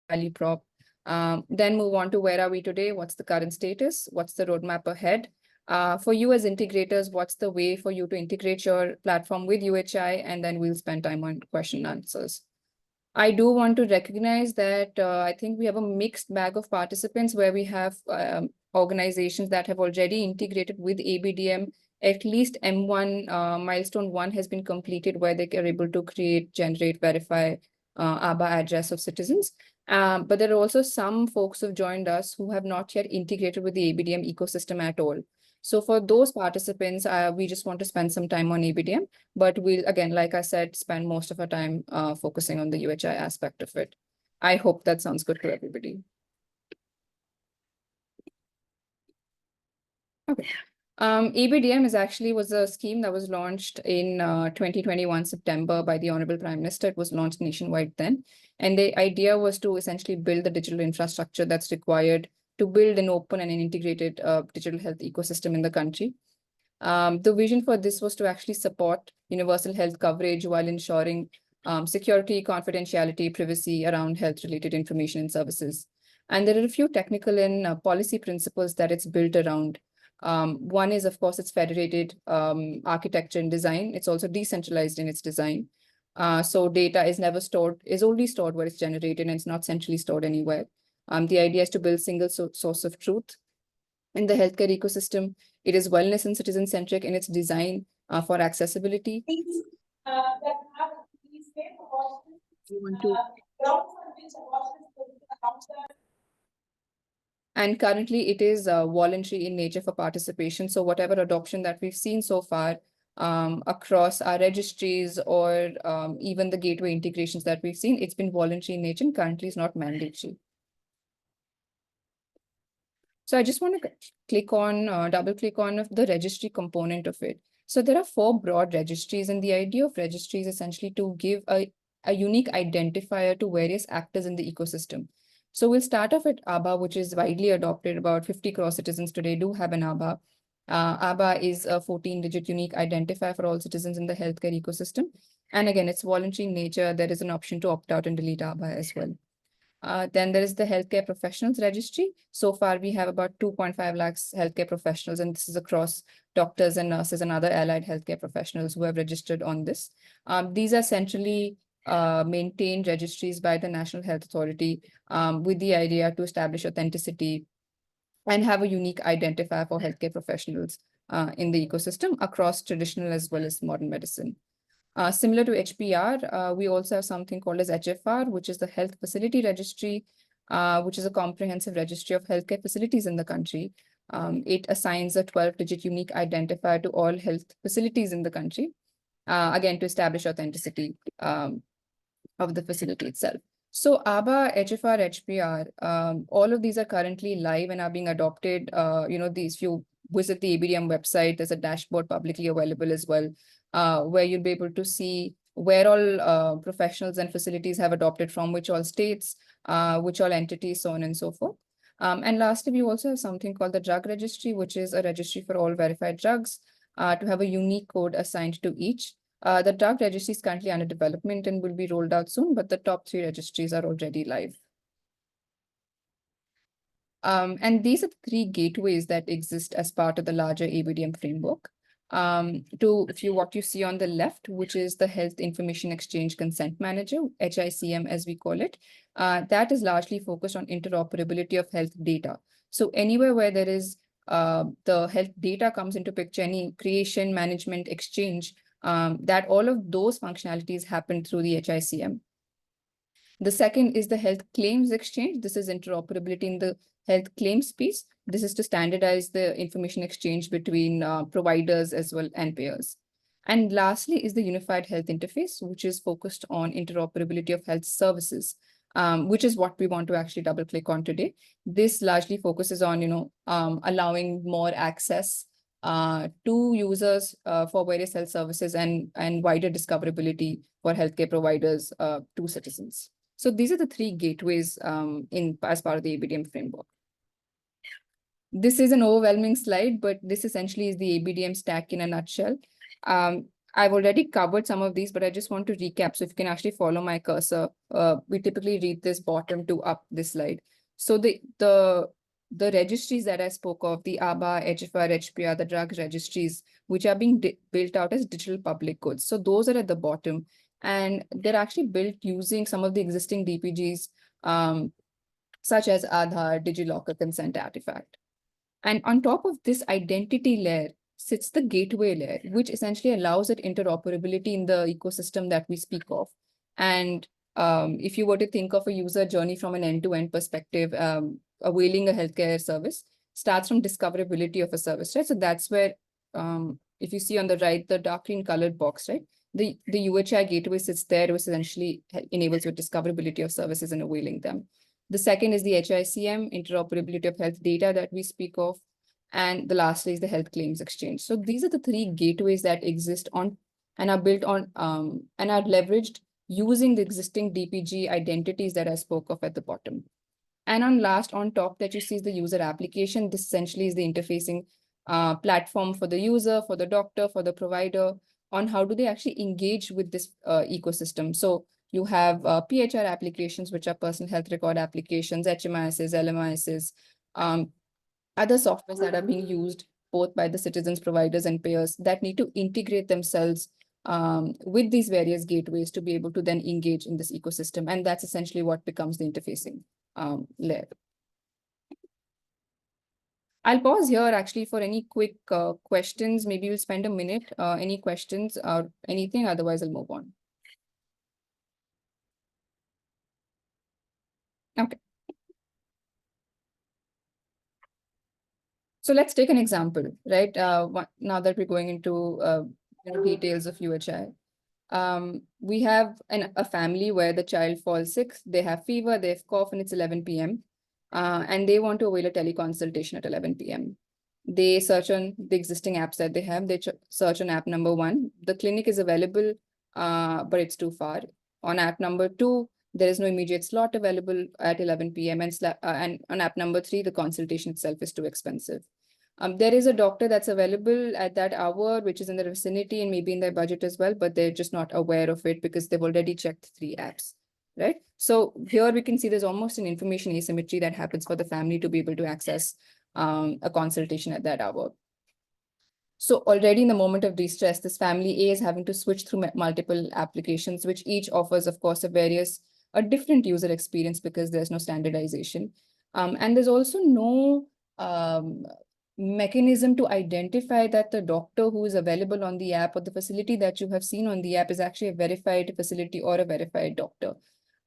value prop. Then move on to where are we today? What's the current status? What's the roadmap ahead? For you as integrators, what's the way for you to integrate your platform with UHI? And then we'll spend time on question and answers. I do want to recognize that I think we have a mixed bag of participants where we have organizations that have already integrated with ABDM. At least M1, milestone 1 has been completed where they are able to create, generate, verify ABA address of citizens. But there are also some folks who've joined us who have not yet integrated with the ABDM ecosystem at all. So for those participants, we just want to spend some time on ABDM, but we'll, again, like I said, spend most of our time focusing on the UHI aspect of it. I hope that sounds good to everybody. Okay. ABDM was a scheme that was launched in 2021 September by the Honorable Prime Minister. It was launched nationwide then. And the idea was to essentially build the digital infrastructure that's required to build an open and an integrated digital health ecosystem in the country. The vision for this was to actually support universal health coverage while ensuring security, confidentiality, privacy around health-related information and services. And there are a few technical and policy principles that it's built around. One is, of course, its federated architecture and design. It's also decentralized in its design. So data is only stored where it's generated and it's not centrally stored anywhere. The idea is to build single source of truth in the healthcare ecosystem. It is wellness and citizen-centric in its design for accessibility. And currently it is voluntary in nature for participation. So whatever adoption that we've seen so far across our registries or even the gateway integrations that we've seen, it's been voluntary in nature and currently is not mandatory. So I just want to click on, double click on the registry component of it. So there are 4 broad registries, and the idea of registry is essentially to give a unique identifier to various actors in the ecosystem. So we'll start off at ABA, which is widely adopted. About 50 crore citizens today do have an ABA. ABA is a 14-digit unique identifier for all citizens in the healthcare ecosystem. And again, it's voluntary in nature. There is an option to opt out and delete ABA as well. Then there is the healthcare professionals registry. So far, we have about 2.5 lakhs healthcare professionals, and this is across doctors and nurses and other allied healthcare professionals who have registered on this. These are centrally maintained registries by the National Health Authority with the idea to establish authenticity and have a unique identifier for healthcare professionals in the ecosystem across traditional as well as modern medicine. Similar to HPR, we also have something called as HFR, which is the Health Facility Registry, which is a comprehensive registry of healthcare facilities in the country. It assigns a 12-digit unique identifier to all health facilities in the country, again, to establish authenticity of the facility itself. So ABA, HFR, HPR, all of these are currently live and are being adopted. If you visit the ABDM website, there's a dashboard publicly available as well, where you'll be able to see where all professionals and facilities have adopted from, which all states, which all entities, so on and so forth. And lastly, we also have something called the drug registry, which is a registry for all verified drugs to have a unique code assigned to each. The drug registry is currently under development and will be rolled out soon, but the top 3 registries are already live. And these are the 3 gateways that exist as part of the larger ABDM framework. What you see on the left, which is the Health Information Exchange Consent Manager, HICM as we call it, that is largely focused on interoperability of health data. So anywhere where there is the health data comes into picture, any creation, management, exchange, that all of those functionalities happen through the HICM. The second is the Health Claims Exchange. This is interoperability in the health claims piece. This is to standardize the information exchange between providers as well and payers. And lastly is the Unified Health Interface, which is focused on interoperability of health services, which is what we want to actually double click on today. This largely focuses on, allowing more access to users for various health services and wider discoverability for healthcare providers to citizens. So these are the 3 gateways as part of the ABDM framework. This is an overwhelming slide, but this essentially is the ABDM stack in a nutshell. I've already covered some of these, but I just want to recap. So if you can actually follow my cursor, we typically read this bottom to up this slide. So the registries that I spoke of, the ABA, HFR, HPR, the drug registries, which are being built out as digital public goods. So those are at the bottom, and they're actually built using some of the existing DPGs, such as Aadhaar, DigiLocker, Consent Artifact. And on top of this identity layer sits the gateway layer, which essentially allows that interoperability in the ecosystem that we speak of. And if you were to think of a user journey from an end-to-end perspective, availing a healthcare service starts from discoverability of a service, right? So that's where, if you see on the right, the dark green colored box, right? The UHI gateway sits there, which essentially enables your discoverability of services and availing them. The second is the HICM, interoperability of health data that we speak of. And the last is the health claims exchange. So these are the three gateways that exist on and are built on and are leveraged using the existing DPG identities that I spoke of at the bottom. And on top that you see is the user application. This essentially is the interfacing platform for the user, for the doctor, for the provider, on how do they actually engage with this ecosystem. So you have PHR applications, which are personal health record applications, HMISs, LMISs, other softwares that are being used both by the citizens, providers, and payers that need to integrate themselves with these various gateways to be able to then engage in this ecosystem. And that's essentially what becomes the interfacing layer. I'll pause here actually for any quick questions. Maybe we'll spend a minute. Any questions or anything? Otherwise, I'll move on. Okay. So let's take an example, right? Now that we're going into details of UHI. We have a family where the child falls sick, they have fever, they have cough, and it's 11 p.m. And they want to avail a teleconsultation at 11 p.m. They search on the existing apps that they have. They search on app number 1. The clinic is available, but it's too far. On app number 2, there is no immediate slot available at 11 p.m. And on app number 3, the consultation itself is too expensive. There is a doctor that's available at that hour, which is in the vicinity and maybe in their budget as well, but they're just not aware of it because they've already checked 3 apps, right? So here we can see there's almost an information asymmetry that happens for the family to be able to access a consultation at that hour. So already in the moment of distress, this family A is having to switch through multiple applications, which each offers, of course, a different user experience because there's no standardization. And there's also no mechanism to identify that the doctor who is available on the app or the facility that you have seen on the app is actually a verified facility or a verified doctor.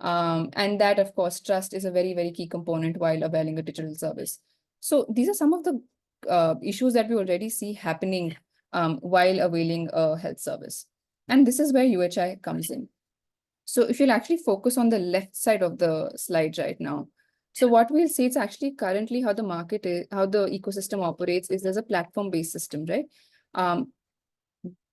And that, of course, trust is a very, very key component while availing a digital service. So these are some of the issues that we already see happening while availing a health service. And this is where UHI comes in. So if you'll actually focus on the left side of the slide right now, so what we'll see, it's actually currently how the market is, how the ecosystem operates is there's a platform-based system, right?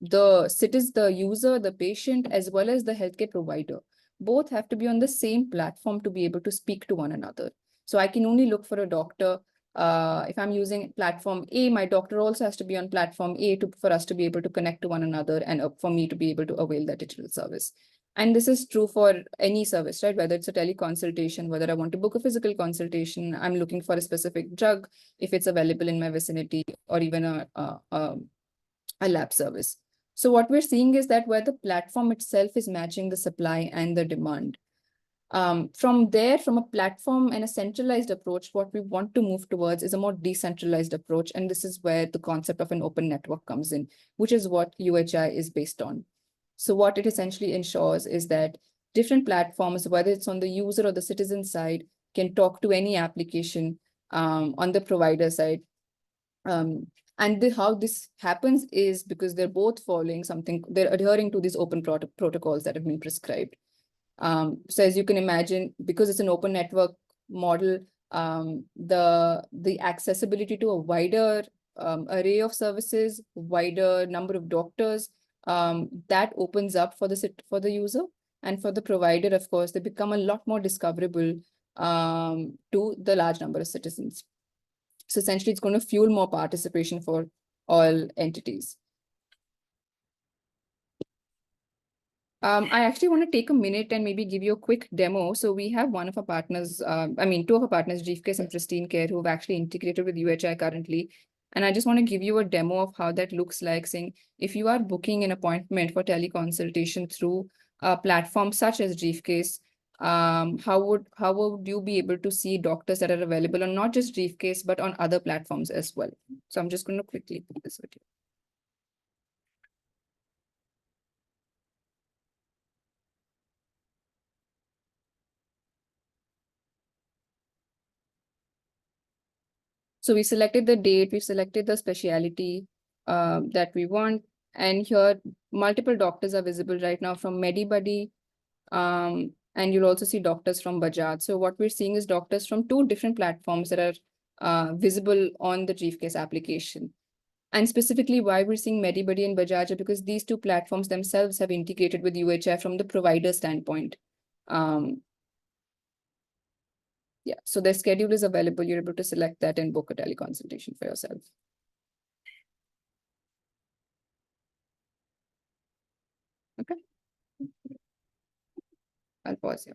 The user, the patient, as well as the healthcare provider, both have to be on the same platform to be able to speak to one another. So I can only look for a doctor. If I'm using platform A, my doctor also has to be on platform A for us to be able to connect to one another and for me to be able to avail that digital service. And this is true for any service, right? Whether it's a teleconsultation, whether I want to book a physical consultation, I'm looking for a specific drug, if it's available in my vicinity, or even a lab service. So what we're seeing is that where the platform itself is matching the supply and the demand. From there, from a platform and a centralized approach, what we want to move towards is a more decentralized approach. And this is where the concept of an open network comes in, which is what UHI is based on. So what it essentially ensures is that different platforms, whether it's on the user or the citizen side, can talk to any application on the provider side. How this happens is because they're both following something, they're adhering to these open protocols that have been prescribed. So as you can imagine, because it's an open network model, the accessibility to a wider array of services, wider number of doctors, that opens up for the user, and for the provider, of course, they become a lot more discoverable to the large number of citizens. So essentially, it's going to fuel more participation for all entities. I actually want to take a minute and maybe give you a quick demo. So we have one of our partners, two of our partners, Briefcase and Pristine Care, who've actually integrated with UHI currently. And I just want to give you a demo of how that looks like, saying if you are booking an appointment for teleconsultation through a platform such as Briefcase, how would you be able to see doctors that are available on not just Briefcase, but on other platforms as well? So I'm just going to quickly put this with you. So we selected the date, we selected the specialty that we want. And here, multiple doctors are visible right now from MediBuddy. And you'll also see doctors from Bajaj. So what we're seeing is doctors from two different platforms that are visible on the Briefcase application. And specifically why we're seeing MediBuddy and Bajaj are because these two platforms themselves have integrated with UHI from the provider standpoint. Yeah, so their schedule is available. You're able to select that and book a teleconsultation for yourself. Okay, I'll pause here.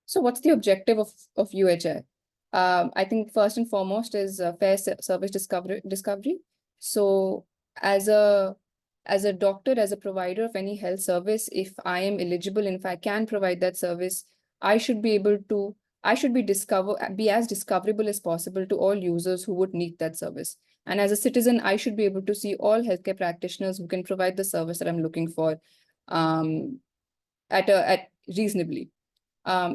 So what's the objective of UHI? I think first and foremost is fair service discovery. So as a doctor, as a provider of any health service, if I am eligible and if I can provide that service, I should be able to, I should be as discoverable as possible to all users who would need that service. And as a citizen, I should be able to see all healthcare practitioners who can provide the service that I'm looking for at reasonably.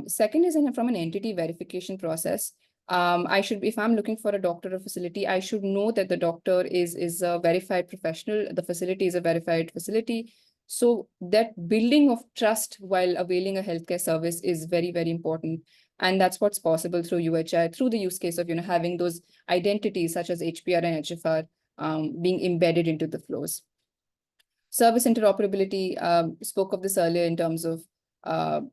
Second is from an entity verification process. If I'm looking for a doctor or facility, I should know that the doctor is a verified professional, the facility is a verified facility. So that building of trust while availing a healthcare service is very, very important. And that's what's possible through UHI, through the use case of having those identities such as HPR and HFR being embedded into the flows. Service interoperability, spoke of this earlier in terms of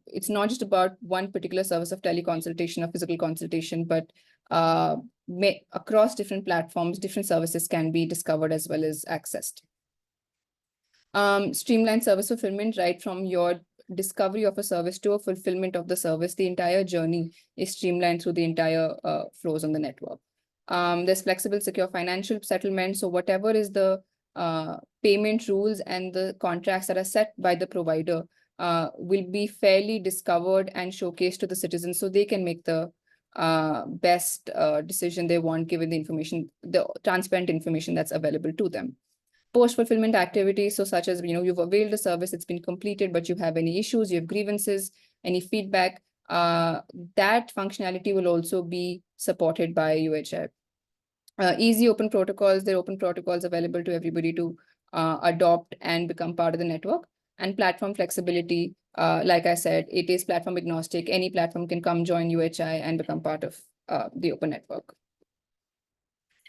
it's not just about one particular service of teleconsultation or physical consultation, but across different platforms, different services can be discovered as well as accessed. Streamlined service fulfillment, right from your discovery of a service to a fulfillment of the service, the entire journey is streamlined through the entire flows on the network. There's flexible, secure financial settlement. So whatever is the payment rules and the contracts that are set by the provider will be fairly discovered and showcased to the citizens so they can make the best decision they want given the information, the transparent information that's available to them. Post-fulfillment activities, so such as, you've availed a service, it's been completed, but you have any issues, you have grievances, any feedback, that functionality will also be supported by UHI. Easy open protocols, there are open protocols available to everybody to adopt and become part of the network. And platform flexibility, like I said, it is platform agnostic. Any platform can come join UHI and become part of the open network.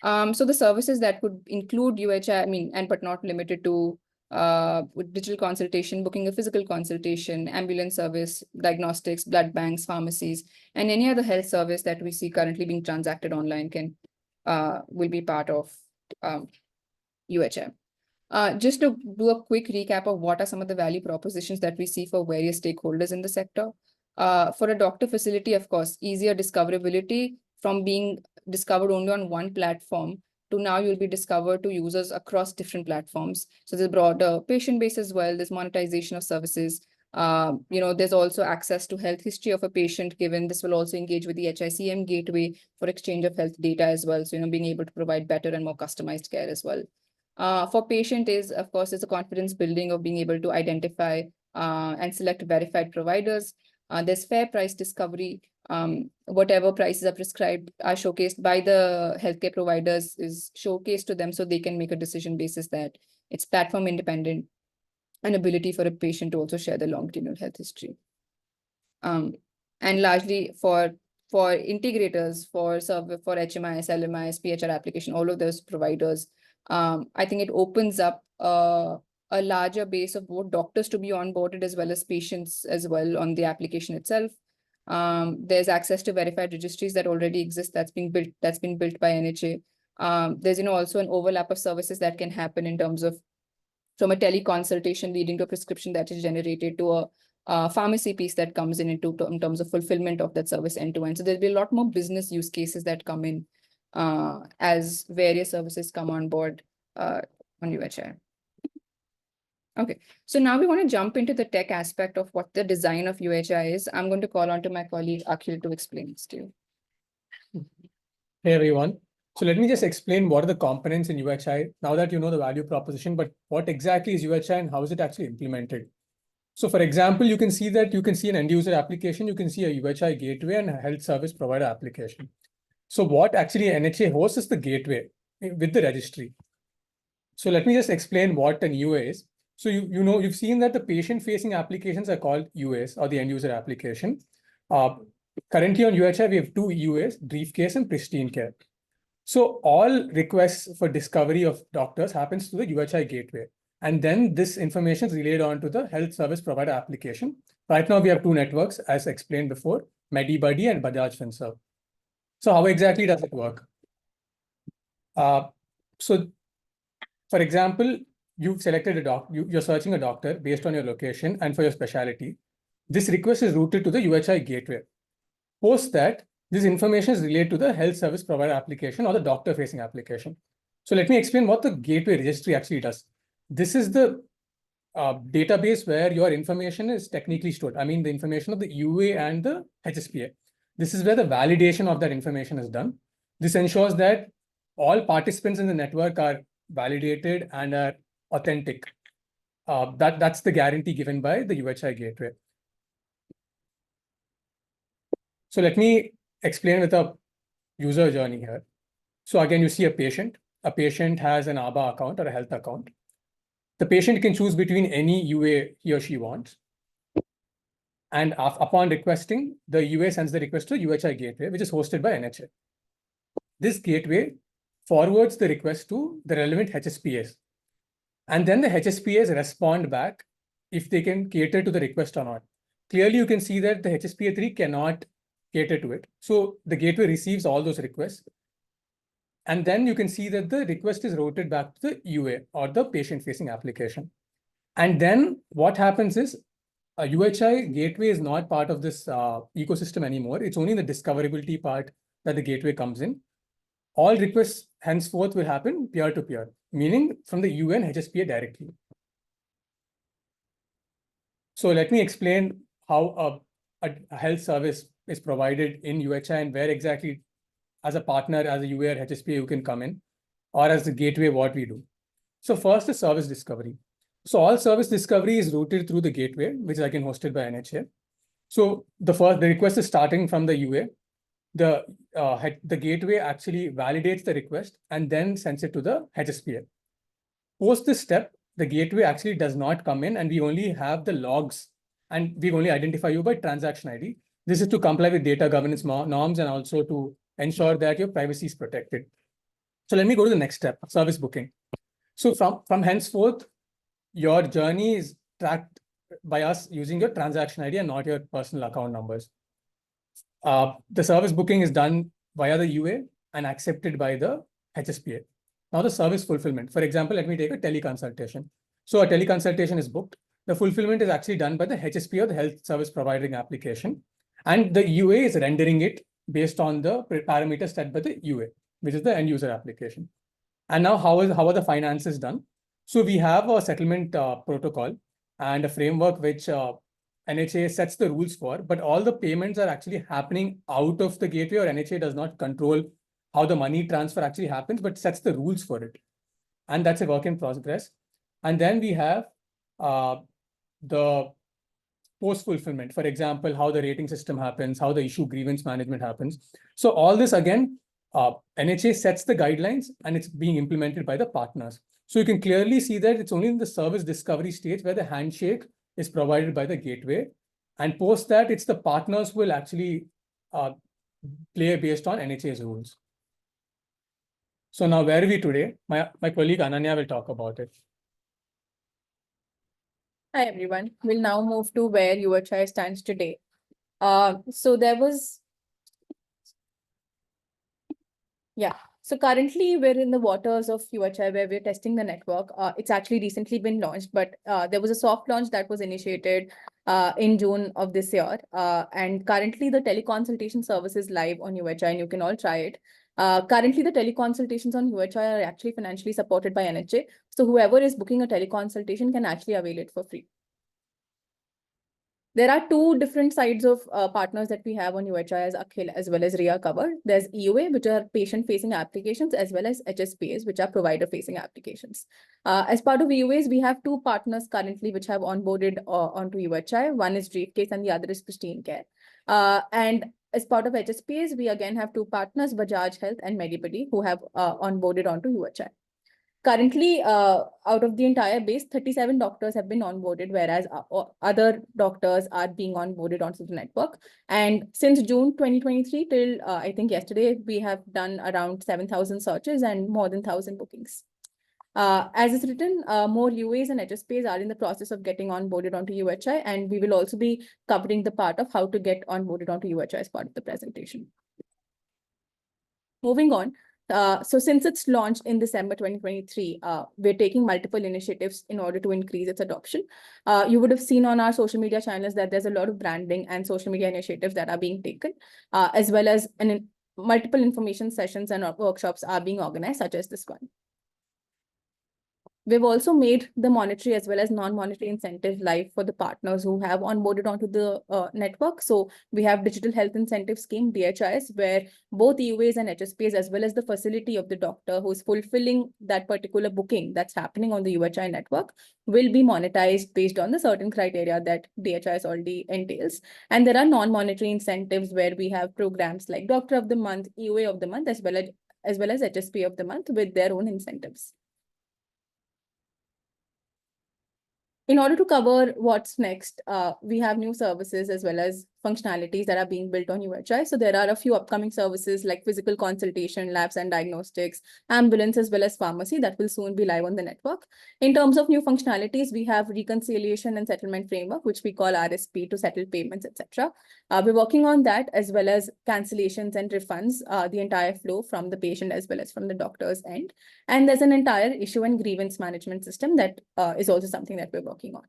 So the services that would include UHI, but not limited to digital consultation, booking a physical consultation, ambulance service, diagnostics, blood banks, pharmacies, and any other health service that we see currently being transacted online will be part of UHI. Just to do a quick recap of what are some of the value propositions that we see for various stakeholders in the sector. For a doctor facility, of course, easier discoverability from being discovered only on one platform to now you'll be discovered to users across different platforms. So there's a broader patient base as well. There's monetization of services. There's also access to health history of a patient, given this will also engage with the HICM gateway for exchange of health data as well. So, being able to provide better and more customized care as well. For patient is, of course, is a confidence building of being able to identify and select verified providers. There's fair price discovery. Whatever prices are prescribed are showcased by the healthcare providers is showcased to them so they can make a decision basis that it's platform independent, and ability for a patient to also share the longitudinal health history. And largely for integrators, for HMIS, LMIS, PHR application, all of those providers, I think it opens up a larger base of both doctors to be onboarded as well as patients as well on the application itself. There's access to verified registries that already exist that's been built by NHA. There's also an overlap of services that can happen in terms of from a teleconsultation leading to a prescription that is generated to a pharmacy piece that comes in terms of fulfillment of that service end to end. So there'll be a lot more business use cases that come in as various services come on board on UHI. Okay, so now we want to jump into the tech aspect of what the design of UHI is. I'm going to call on to my colleague Akhil to explain this to you. Hey everyone. So let me just explain what are the components in UHI now that you know the value proposition, but what exactly is UHI and how is it actually implemented? So for example, you can see an end user application, you can see a UHI gateway and a health service provider application. So what actually NHA hosts is the gateway with the registry. So let me just explain what an UA is. So you've seen that the patient-facing applications are called UAs or the end user application. Currently on UHI, we have two UAs, Briefcase and Pristine Care. So all requests for discovery of doctors happens through the UHI gateway. And then this information is relayed on to the health service provider application. Right now, we have two networks, as explained before, MediBuddy and Bajaj Finserv. So how exactly does it work? So for example, you've selected a doctor, you're searching a doctor based on your location and for your specialty. This request is routed to the UHI gateway. Post that, this information is relayed to the health service provider application or the doctor-facing application. So let me explain what the gateway registry actually does. This is the database where your information is technically stored. I mean, the information of the UA and the HSPA. This is where the validation of that information is done. This ensures that all participants in the network are validated and are authentic. That's the guarantee given by the UHI gateway. So let me explain with a user journey here. So again, you see a patient. A patient has an ABA account or a health account. The patient can choose between any UA he or she wants. And upon requesting, the UA sends the request to UHI gateway, which is hosted by NHA. This gateway forwards the request to the relevant HSPAs. And then the HSPAs respond back if they can cater to the request or not. Clearly, you can see that the HSPA 3 cannot cater to it. So the gateway receives all those requests. And then you can see that the request is routed back to the UA or the patient-facing application. And then what happens is a UHI gateway is not part of this ecosystem anymore. It's only in the discoverability part that the gateway comes in. All requests henceforth will happen peer-to-peer, meaning from the UA and HSPA directly. So let me explain how a health service is provided in UHI and where exactly as a partner, as a UA or HSPA, you can come in, or as the gateway, what we do. So first is service discovery. So all service discovery is routed through the gateway, which is again hosted by NHA. So the request is starting from the UA. The gateway actually validates the request and then sends it to the HSPA. Post this step, the gateway actually does not come in and we only have the logs and we only identify you by transaction ID. This is to comply with data governance norms and also to ensure that your privacy is protected. So let me go to the next step, service booking. So from henceforth, your journey is tracked by us using your transaction ID and not your personal account numbers. The service booking is done via the UA and accepted by the HSPA. Now the service fulfillment. For example, let me take a teleconsultation. So a teleconsultation is booked. The fulfillment is actually done by the HSPA or the health service providing application. And the UA is rendering it based on the parameters set by the UA, which is the end user application. And now how are the finances done? So we have a settlement protocol and a framework which NHA sets the rules for, but all the payments are actually happening out of the gateway, or NHA does not control how the money transfer actually happens, but sets the rules for it. And that's a work in progress. And then we have the post-fulfillment, for example, how the rating system happens, how the issue grievance management happens. So all this again, NHA sets the guidelines and it's being implemented by the partners. So you can clearly see that it's only in the service discovery stage where the handshake is provided by the gateway. And post that, it's the partners who will actually play based on NHA's rules. So now where are we today? My colleague Ananya will talk about it. Hi, everyone. We'll now move to where UHI stands today. So there was, So currently we're in the waters of UHI where we're testing the network. It's actually recently been launched, but there was a soft launch that was initiated in June of this year. And currently the teleconsultation service is live on UHI and you can all try it. Currently the teleconsultations on UHI are actually financially supported by NHA. So whoever is booking a teleconsultation can actually avail it for free. There are two different sides of partners that we have on UHI as Akhil as well as Ria covered. There's EUA, which are patient-facing applications, as well as HSPAs, which are provider-facing applications. As part of EUAs, we have two partners currently which have onboarded onto UHI. One is Briefcase and the other is Pristine Care. And as part of HSPAs, we again have two partners, Bajaj Health and Medibuddy, who have onboarded onto UHI. Currently, out of the entire base, 37 doctors have been onboarded, whereas other doctors are being onboarded onto the network. And since June 2023 till I think yesterday, we have done around 7,000 searches and more than 1,000 bookings. As is written, more UAs and HSPs are in the process of getting onboarded onto UHI, and we will also be covering the part of how to get onboarded onto UHI as part of the presentation. Moving on. So since it's launched in December 2023, we're taking multiple initiatives in order to increase its adoption. You would have seen on our social media channels that there's a lot of branding and social media initiatives that are being taken, as well as multiple information sessions and workshops are being organized, such as this one. We've also made the monetary as well as non-monetary incentive live for the partners who have onboarded onto the network. So we have Digital Health Incentive Scheme, DHIS, where both EUAs and HSPs, as well as the facility of the doctor who is fulfilling that particular booking that's happening on the UHI network, will be monetized based on the certain criteria that DHIS already entails. And there are non-monetary incentives where we have programs like Doctor of the Month, EUA of the Month, as well as HSP of the Month with their own incentives. In order to cover what's next, we have new services as well as functionalities that are being built on UHI. So there are a few upcoming services like physical consultation, labs and diagnostics, ambulance, as well as pharmacy that will soon be live on the network. In terms of new functionalities, we have reconciliation and settlement framework, which we call RSP, to settle payments, etc. We're working on that, as well as cancellations and refunds, the entire flow from the patient as well as from the doctor's end. And there's an entire issue and grievance management system that is also something that we're working on.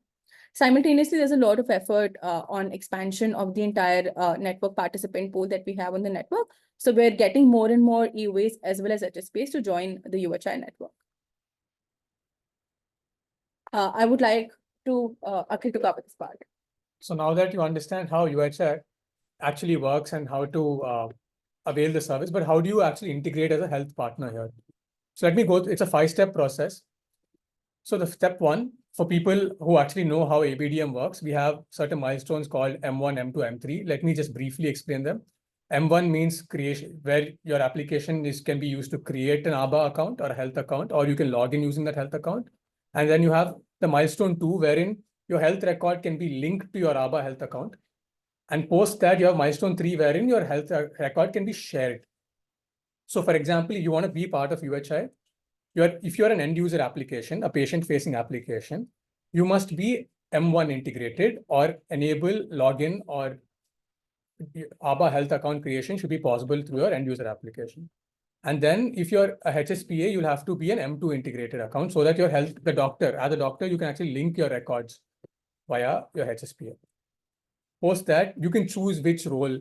Simultaneously, there's a lot of effort on expansion of the entire network participant pool that we have on the network. So we're getting more and more EUAs as well as HSPs to join the UHI network. I would like to Akhil to cover this part. So now that you understand how UHI actually works and how to avail the service, but how do you actually integrate as a health partner here? So let me go, it's a 5-step process. So the step one, for people who actually know how ABDM works, we have certain milestones called M1, M2, M3. Let me just briefly explain them. M1 means creation, where your application can be used to create an ABA account or a health account, or you can log in using that health account. And then you have the milestone 2, wherein your health record can be linked to your ABA health account. And post that, you have milestone 3, wherein your health record can be shared. So for example, if you want to be part of UHI, if you're an end user application, a patient facing application, you must be M1 integrated or enable login, or ABA health account creation should be possible through your end user application. And then if you're a HSPA, you'll have to be an M2 integrated account so that your as a doctor, you can actually link your records via your HSPA. Post that, you can choose which role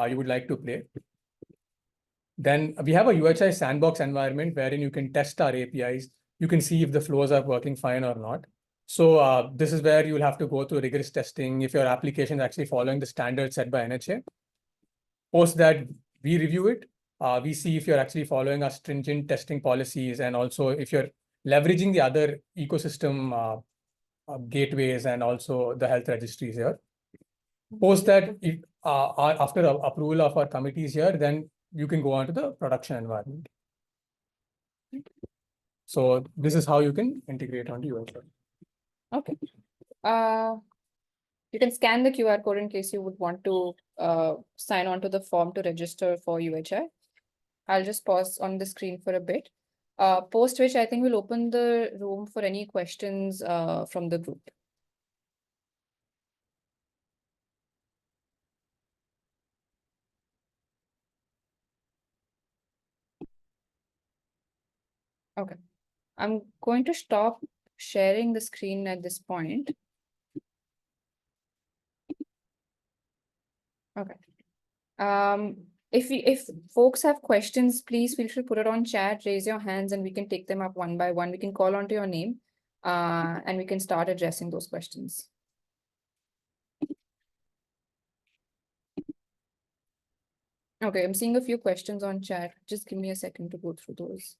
you would like to play. Then we have a UHI sandbox environment wherein you can test our APIs. You can see if the flows are working fine or not. So this is where you'll have to go through rigorous testing if your application is actually following the standards set by NHA. Post that, we review it. We see if you're actually following our stringent testing policies, and also if you're leveraging the other ecosystem gateways and also the health registries here. Post that, if, after approval of our committees here, then you can go on to the production environment. So this is how you can integrate onto UHI. Okay. You can scan the QR code in case you would want to sign on to the form to register for UHI. I'll just pause on the screen for a bit. Post which I think we'll open the room for any questions from the group. Okay, I'm going to stop sharing the screen at this point. Okay. If folks have questions, please feel free to put it on chat, raise your hands, and we can take them up one by one. We can call onto your name, and we can start addressing those questions. Okay, I'm seeing a few questions on chat. Just give me a second to go through those.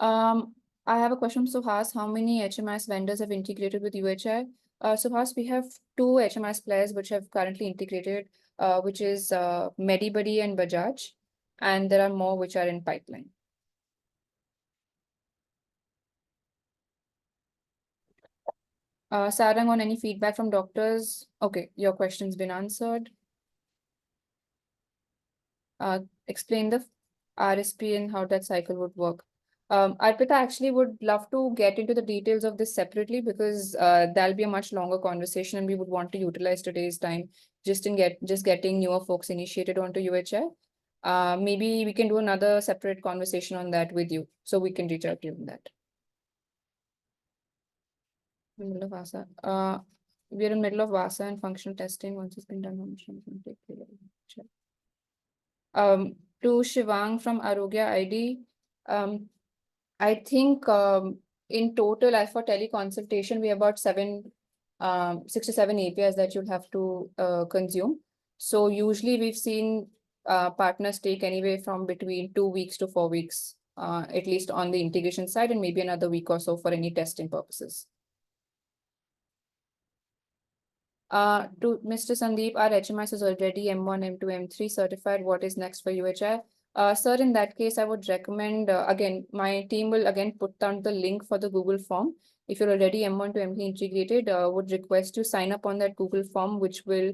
I have a question, Suhas. How many HMIS vendors have integrated with UHI? Suhas, we have two HMIS players which have currently integrated, which is Medibuddy and Bajaj, and there are more which are in pipeline. Sarang, on any feedback from doctors? Okay, your question's been answered. Explain the RSP and how that cycle would work. Arpita actually would love to get into the details of this separately because that'll be a much longer conversation and we would want to utilize today's time just getting newer folks initiated onto UHI. Maybe we can do another separate conversation on that with you, so we can reach out to you on that. Middle of VASA. We're in middle of VASA and functional testing. Once it's been done, to Shivang from Arogya ID. I think in total, as for teleconsultation, we have about 6 to 7 APIs that you'll have to consume. So usually we've seen partners take anywhere from between 2 weeks to 4 weeks, at least on the integration side, and maybe another week or so for any testing purposes. To Mr. Sandeep, our HMIS is already M1, M2, M3 certified. What is next for UHI? Sir, in that case, I would recommend, again, my team will again put down the link for the Google form. If you're already M1 to M3 integrated, would request you sign up on that Google form, which will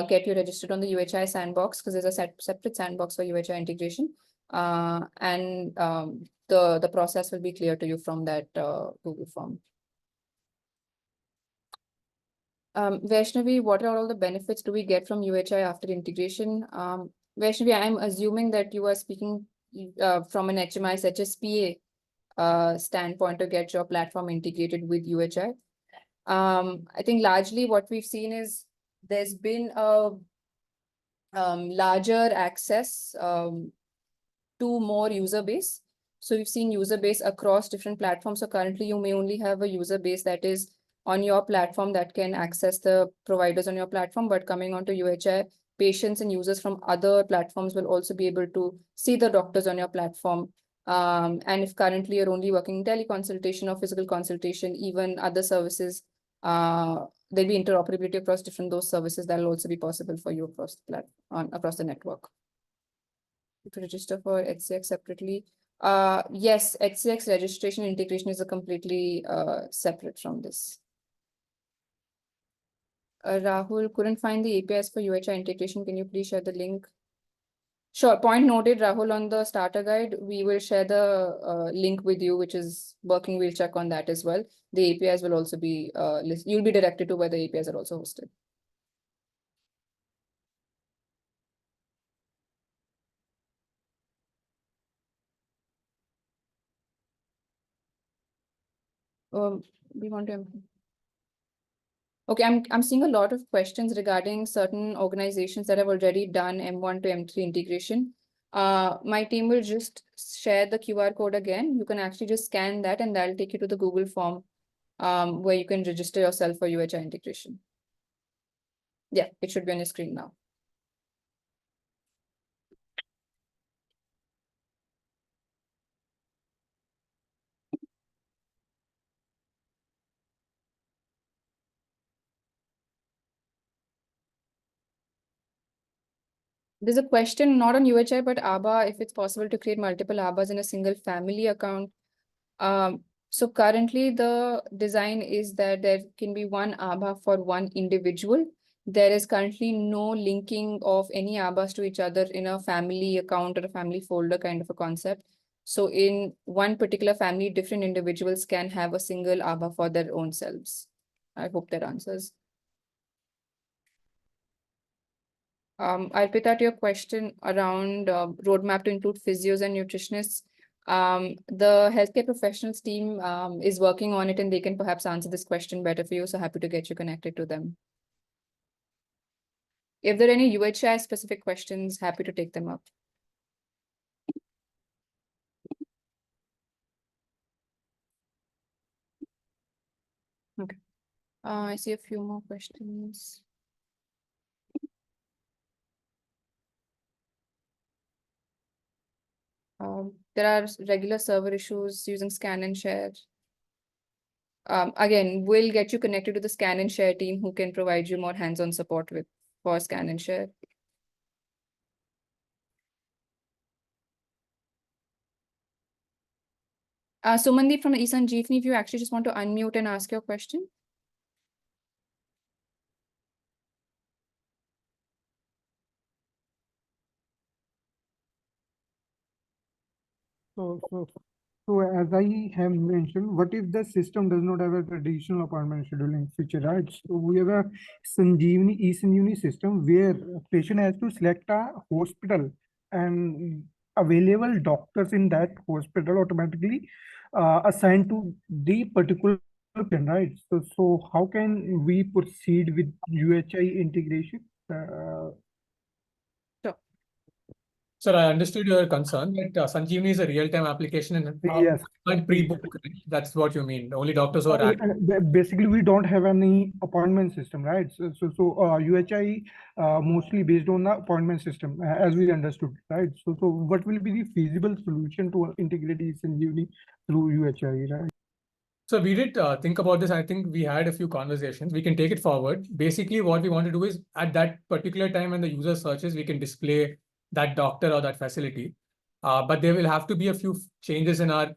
get you registered on the UHI sandbox, because there's a separate sandbox for UHI integration. The process will be clear to you from that Google form. Vaishnavi, what are all the benefits do we get from UHI after integration? Vaishnavi, I'm assuming that you are speaking from an HMI's HSPA standpoint to get your platform integrated with UHI. I think largely what we've seen is there's been a larger access to more user base. So we've seen user base across different platforms. So currently you may only have a user base that is on your platform that can access the providers on your platform, but coming onto UHI, patients and users from other platforms will also be able to see the doctors on your platform. And if currently you're only working teleconsultation or physical consultation, even other services, there'll be interoperability across different those services that will also be possible for you across the platform, across the network. To register for HCX separately. Yes, HCX registration integration is a completely separate from this. Rahul couldn't find the APIs for UHI integration. Can you please share the link? Sure. Point noted, Rahul, on the starter guide, we will share the link with you, which is working. We'll check on that as well. The APIs will also be, you'll be directed to where the APIs are also hosted. We want to. Okay, I'm seeing a lot of questions regarding certain organizations that have already done M1 to M3 integration. My team will just share the QR code again. You can actually just scan that and that'll take you to the Google form where you can register yourself for UHI integration. Yeah, it should be on your screen now. There's a question not on UHI, but ABBA, if it's possible to create multiple ABBAs in a single family account. So currently the design is that there can be one ABBA for one individual. There is currently no linking of any ABBAs to each other in a family account or a family folder kind of a concept. So in one particular family, different individuals can have a single ABBA for their own selves. I hope that answers. Arpita, to your question around roadmap to include physios and nutritionists, the healthcare professionals team is working on it and they can perhaps answer this question better for you. So happy to get you connected to them. If there are any UHI specific questions, happy to take them up. Okay. I see a few more questions. There are regular server issues using scan and share. Again, we'll get you connected to the scan and share team who can provide you more hands-on support for scan and share. Sumandeep from the Eastern Jeepney, if you actually just want to unmute and ask your question. So as I have mentioned, what if the system does not have a traditional appointment scheduling feature, right? So we have a Sanjeevani, e-Sanjeevani system where a patient has to select a hospital and available doctors in that hospital automatically assigned to the particular patient, right? So how can we proceed with UHI integration? Sir, I understood your concern that Sanjeevani is a real-time application and Yes. can't pre-book. That's what you mean. Only doctors who are active. Basically, we don't have any appointment system, right? So UHI mostly based on the appointment system, as we understood, right? So what will be the feasible solution to integrate e-Sanjeevani through UHI, right? So we did think about this. I think we had a few conversations. We can take it forward. Basically, what we want to do is at that particular time when the user searches, we can display that doctor or that facility. But there will have to be a few changes in our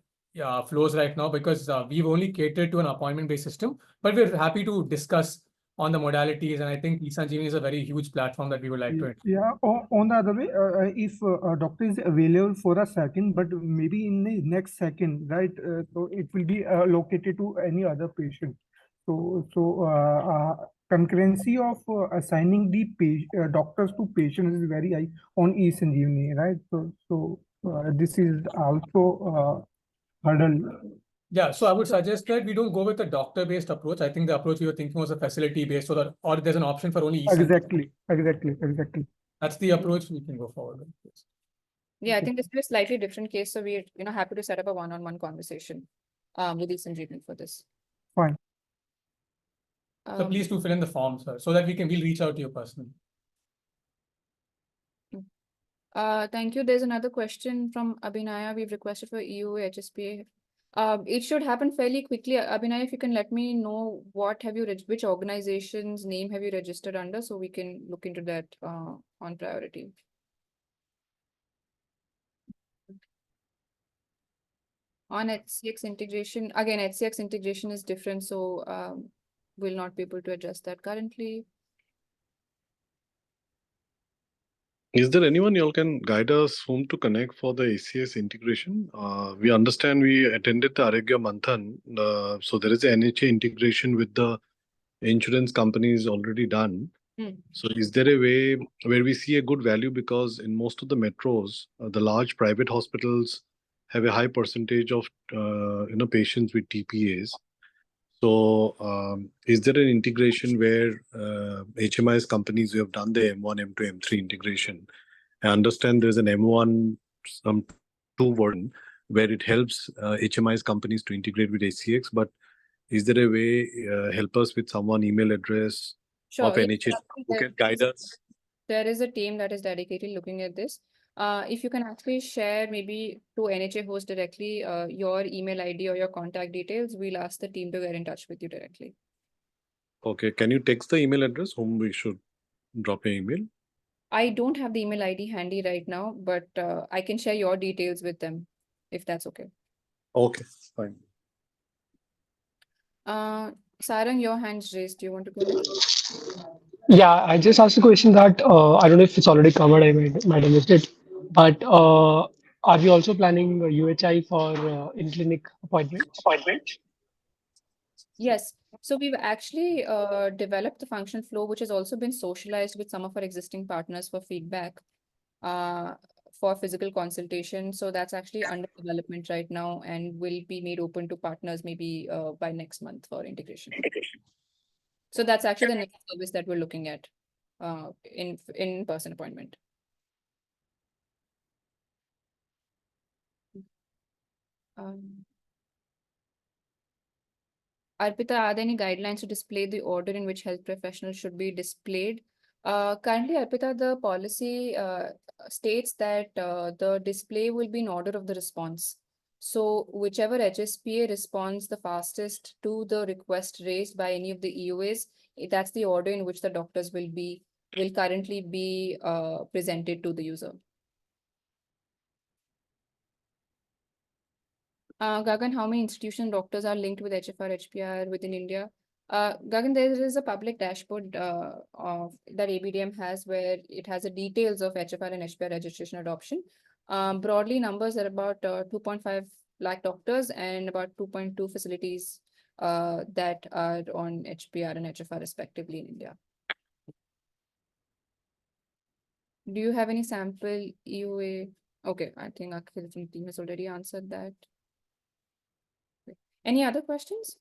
flows right now because we've only catered to an appointment-based system. But we're happy to discuss on the modalities. And I think eSanjeevani is a very huge platform that we would like to. Yeah, on the other way, if a doctor is available for a second, but maybe in the next second, right? So it will be allocated to any other patient. So concurrency of assigning the doctors to patients is very high on eSanjeevani, right? So this is also hurdle. Yeah, so I would suggest that we don't go with a doctor-based approach. I think the approach we were thinking was a facility-based, or there's an option for only Exactly. That's the approach we can go forward with. Yes. Yeah, I think this is a slightly different case. So we're happy to set up a one-on-one conversation with eSanjeevani for this. Fine. So please do fill in the form, sir, so that we'll reach out to you personally. Thank you. There's another question from Abhinaya. We've requested for EUA HSPA. It should happen fairly quickly. Abhinaya, if you can let me know which organization's name have you registered under, so we can look into that on priority. On HCX integration, again, HCX integration is different, so we'll not be able to adjust that currently. Is there anyone you all can guide us whom to connect for the ACS integration? We understand we attended the Arogya Manthan. So there is a NHA integration with the insurance companies already done. So is there a way where we see a good value, because in most of the metros, the large private hospitals have a high percentage of patients with TPAs. So is there an integration where HMIS companies who have done the M1, M2, M3 integration? I understand there's an M1, some 2 version where it helps HMIS companies to integrate with ACX, but is there a way, help us with someone email address of NHS who can guide us? There is a team that is dedicated looking at this. If you can actually share maybe to NHA host directly your email ID or your contact details, we'll ask the team to get in touch with you directly. Okay, can you text the email address whom we should drop an email? I don't have the email ID handy right now, but I can share your details with them if that's okay. Okay, fine. Sarang, your hand's raised. Do you want to go ahead? Yeah, I just asked a question that I don't know if it's already covered. I might have missed it. But are we also planning UHI for in-clinic appointments? Yes, so we've actually developed the function flow, which has also been socialized with some of our existing partners for feedback uh, for physical consultation. So that's actually under development right now and will be made open to partners maybe by next month for integration. So that's actually the next service that we're looking at in-person appointment. Arpita, are there any guidelines to display the order in which health professionals should be displayed? Currently, Arpita, the policy states that the display will be in order of the response. So whichever HSPA responds the fastest to the request raised by any of the EOAs, that's the order in which the doctors will currently be presented to the user. Gagan, how many institutional doctors are linked with HFR, HPR within India? Gagan, there is a public dashboard of that ABDM has where it has the details of HFR and HPR registration adoption. Broadly, numbers are about 2.5 lakh doctors and about 2.2 facilities that are on HPR and HFR respectively in India. Do you have any sample EUA? Okay, I think Akhil from team has already answered that. Any other questions?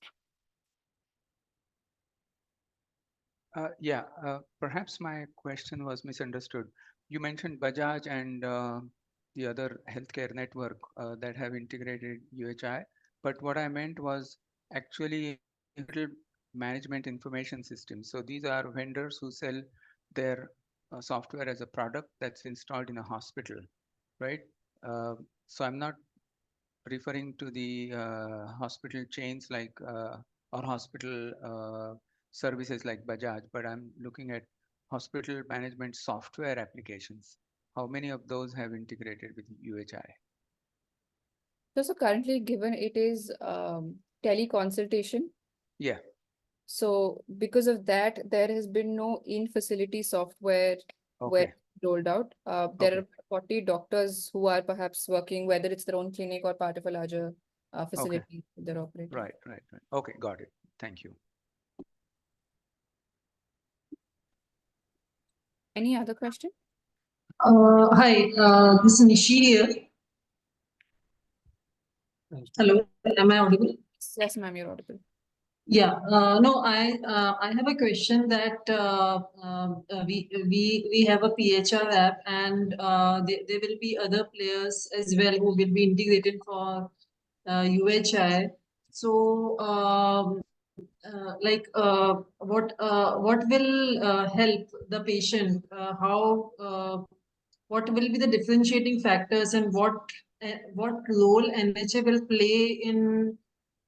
Perhaps my question was misunderstood. You mentioned Bajaj and the other healthcare network that have integrated UHI, but what I meant was actually hospital management information systems. So these are vendors who sell their software as a product that's installed in a hospital, right? So I'm not referring to the hospital chains like or hospital services like Bajaj, but I'm looking at hospital management software applications. How many of those have integrated with UHI? So currently, given it is teleconsultation, Yeah, so because of that, there has been no in-facility software where okay, rolled out. There okay, are 40 doctors who are perhaps working, whether it's their own clinic or part of a larger facility they're operating. right. Okay, got it. Thank you. Any other question? Hi, this is Nishi here. Hello, am I audible? Yes, ma'am, you're audible. Yeah, no, I have a question that we have a PHR app and there will be other players as well who will be integrated for UHI. So what will help the patient? What will be the differentiating factors and what role NHA will play in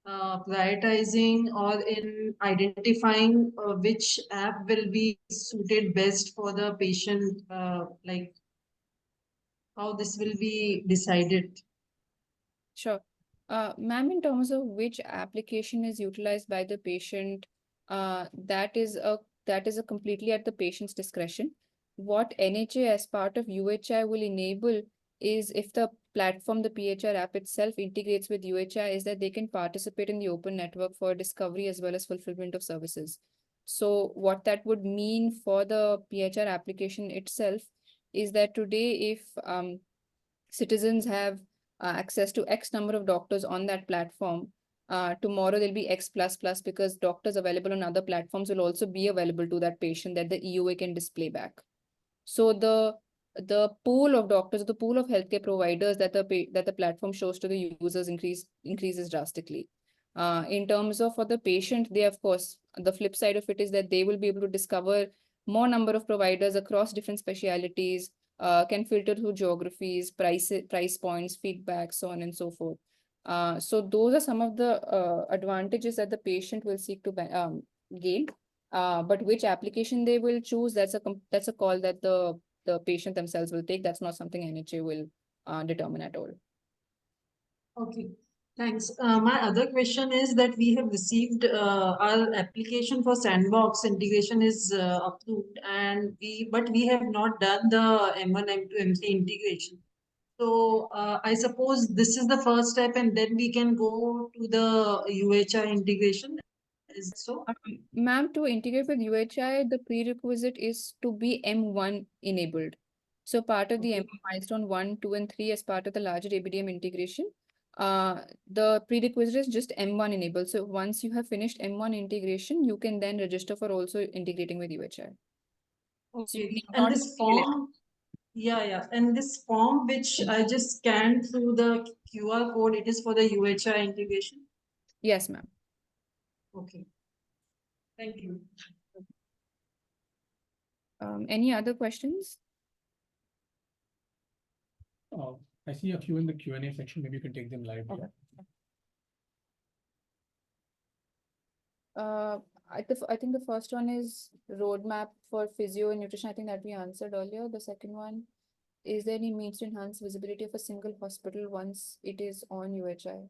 prioritizing or in identifying which app will be suited best for the patient, like how this will be decided? Sure. Ma'am, in terms of which application is utilized by the patient, that is a completely at the patient's discretion. What NHA as part of UHI will enable is if the platform, the PHR app itself integrates with UHI, is that they can participate in the open network for discovery as well as fulfillment of services. So what that would mean for the PHR application itself is that today, if citizens have access to X number of doctors on that platform, tomorrow there'll be X plus plus because doctors available on other platforms will also be available to that patient that the EOA can display back. So the pool of doctors, the pool of healthcare providers that the platform shows to the users increases drastically. In terms of for the patient, they of course the flip side of it is that they will be able to discover more number of providers across different specialities, can filter through geographies, price points, feedback, so on and so forth. So those are some of the advantages that the patient will seek to gain. But which application they will choose, that's a call that the patient themselves will take. That's not something NHA will determine at all. Okay, thanks. My other question is that we have received our application for sandbox integration is approved, and but we have not done the M1 M2 MC integration. So I suppose this is the first step, and then we can go to the UHI integration. Is it so? Ma'am, to integrate with UHI, the prerequisite is to be M1 enabled. So part of the Okay. M1 milestone 1, 2, and 3 as part of the larger ABDM integration, the prerequisite is just M1 enabled. So once you have finished M1 integration, you can then register for also integrating with UHI. So you Okay, need and not this feel it. form, yeah, and this form which I just scanned through the QR code, it is for the UHI integration. Yes, ma'am. Okay. Thank you. Any other questions? I see a few in the Q&A section. Maybe you can take them live. Okay. I think the first one is roadmap for physio and nutrition. I think that we answered earlier. The second one, is there any means to enhance visibility of a single hospital once it is on UHI?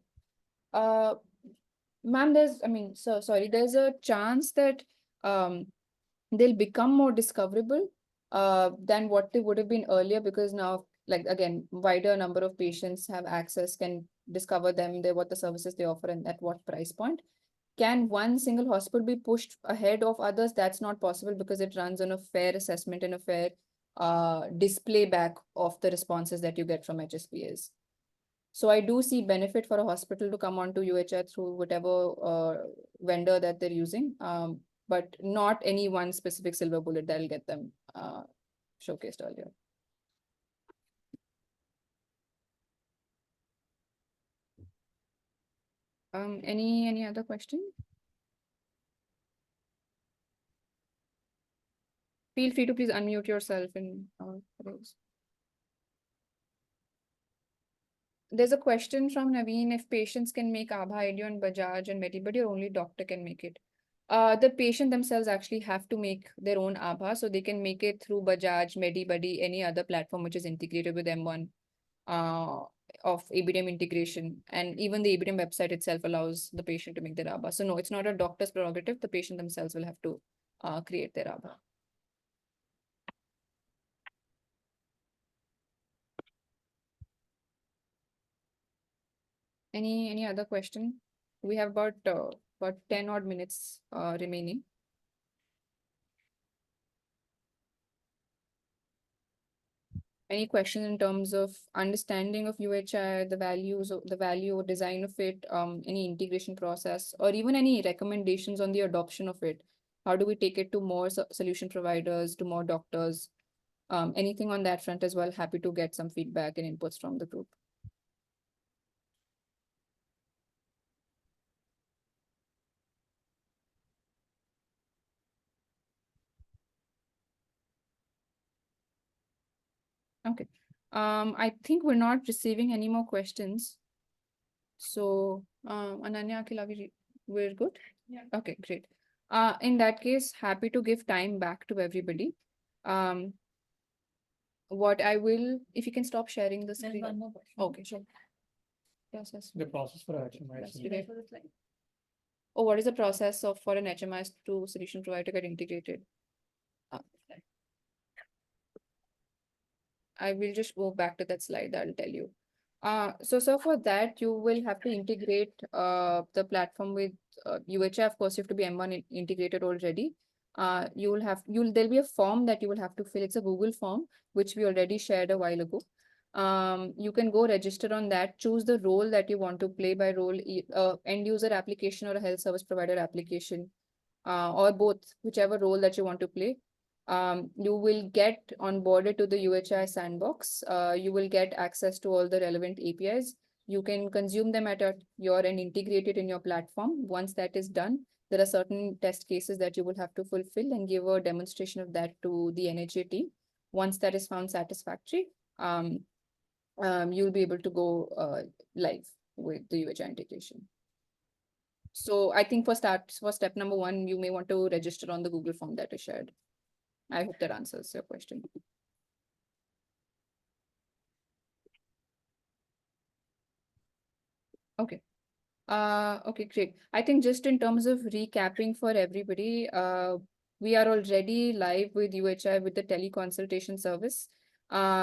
Ma'am, there's a chance that they'll become more discoverable than what they would have been earlier, because now, like, again, wider number of patients have access, can discover them, what the services they offer and at what price point. Can one single hospital be pushed ahead of others? That's not possible, because it runs on a fair assessment and a fair display back of the responses that you get from HSPAs. So I do see benefit for a hospital to come onto UHI through whatever vendor that they're using, but not any one specific silver bullet that'll get them showcased earlier. Any other question? Feel free to please unmute yourself and others. There's a question from Naveen, if patients can make Abha ID on Bajaj and Medibuddy, or only doctor can make it. The patient themselves actually have to make their own Abha, so they can make it through Bajaj, Medibuddy, any other platform which is integrated with M1 of ABDM integration. And even the ABDM website itself allows the patient to make their Abha. So no, it's not a doctor's prerogative. The patient themselves will have to create their Abha. Any other question? We have about 10 odd minutes remaining. Any questions in terms of understanding of UHI, the value or design of it, any integration process, or even any recommendations on the adoption of it? How do we take it to more solution providers, to more doctors? Anything on that front as well? Happy to get some feedback and inputs from the group. Okay. I think we're not receiving any more questions. So, Ananya, Akila, we're good? Yeah. Okay, great. In that case, happy to give time back to everybody. What I will, if you can stop sharing the screen. One more question. Okay, sure. Yes. The process for HMI. Yes, today. Oh, what is the process for an HMI to solution provider to get integrated? I will just go back to that slide. I'll tell you. So for that, you will have to integrate the platform with UHI. Of course, you have to be M1 integrated already. There'll be a form that you will have to fill. It's a Google form, which we already shared a while ago. You can go register on that, choose the role that you want to play by role, end user application or a health service provider application, or both, whichever role that you want to play. You will get onboarded to the UHI sandbox. You will get access to all the relevant APIs. You can consume them at your end, integrate it in your platform. Once that is done, there are certain test cases that you will have to fulfill and give a demonstration of that to the NHA team. Once that is found satisfactory, you'll be able to go live with the UHI integration. So I think for step number 1, you may want to register on the Google form that I shared. I hope that answers your question. Okay. Okay, great. I think just in terms of recapping for everybody, we are already live with UHI with the teleconsultation service,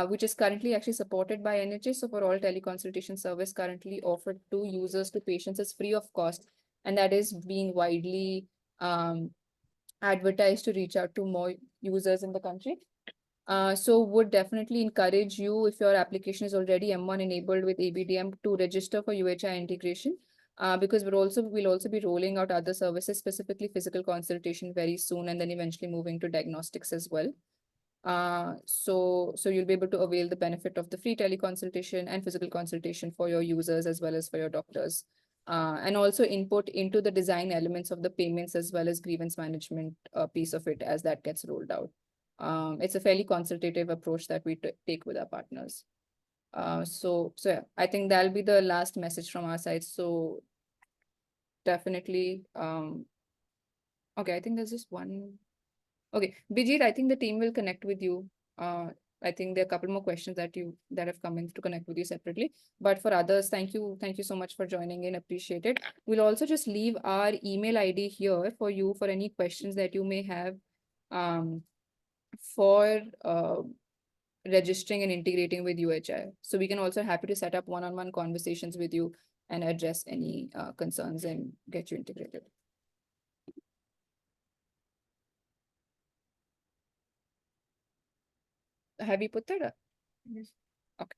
which is currently actually supported by NHA. So for all teleconsultation service currently offered to users, to patients, is free of cost. and that is being widely advertised to reach out to more users in the country. So would definitely encourage you, if your application is already M1 enabled with ABDM, to register for UHI integration. Because we'll also be rolling out other services, specifically physical consultation very soon, and then eventually moving to diagnostics as well. So you'll be able to avail the benefit of the free teleconsultation and physical consultation for your users as well as for your doctors. And also input into the design elements of the payments as well as grievance management piece of it as that gets rolled out. It's a fairly consultative approach that we take with our partners. So yeah, I think that'll be the last message from our side. So definitely, okay, I think there's just one. Okay, Bijit, I think the team will connect with you. I think there are a couple more questions that have come in to connect with you separately. But for others, thank you so much for joining in. Appreciate it. We'll also just leave our email ID here for you for any questions that you may have for registering and integrating with UHI. So we can also happy to set up one-on-one conversations with you and address any concerns and get you integrated. Have you put that up? Yes. Okay.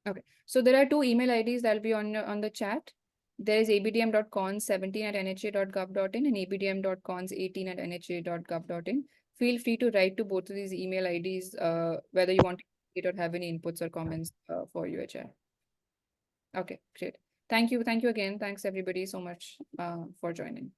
Okay, so there are two email IDs that'll be on the chat. There is abdm.cons17@nha.gov.in and abdm.cons18@nha.gov.in. Feel free to write to both of these email IDs, whether you want to or have any inputs or comments for UHI. Okay, great. Thank you again. Thanks everybody so much for joining.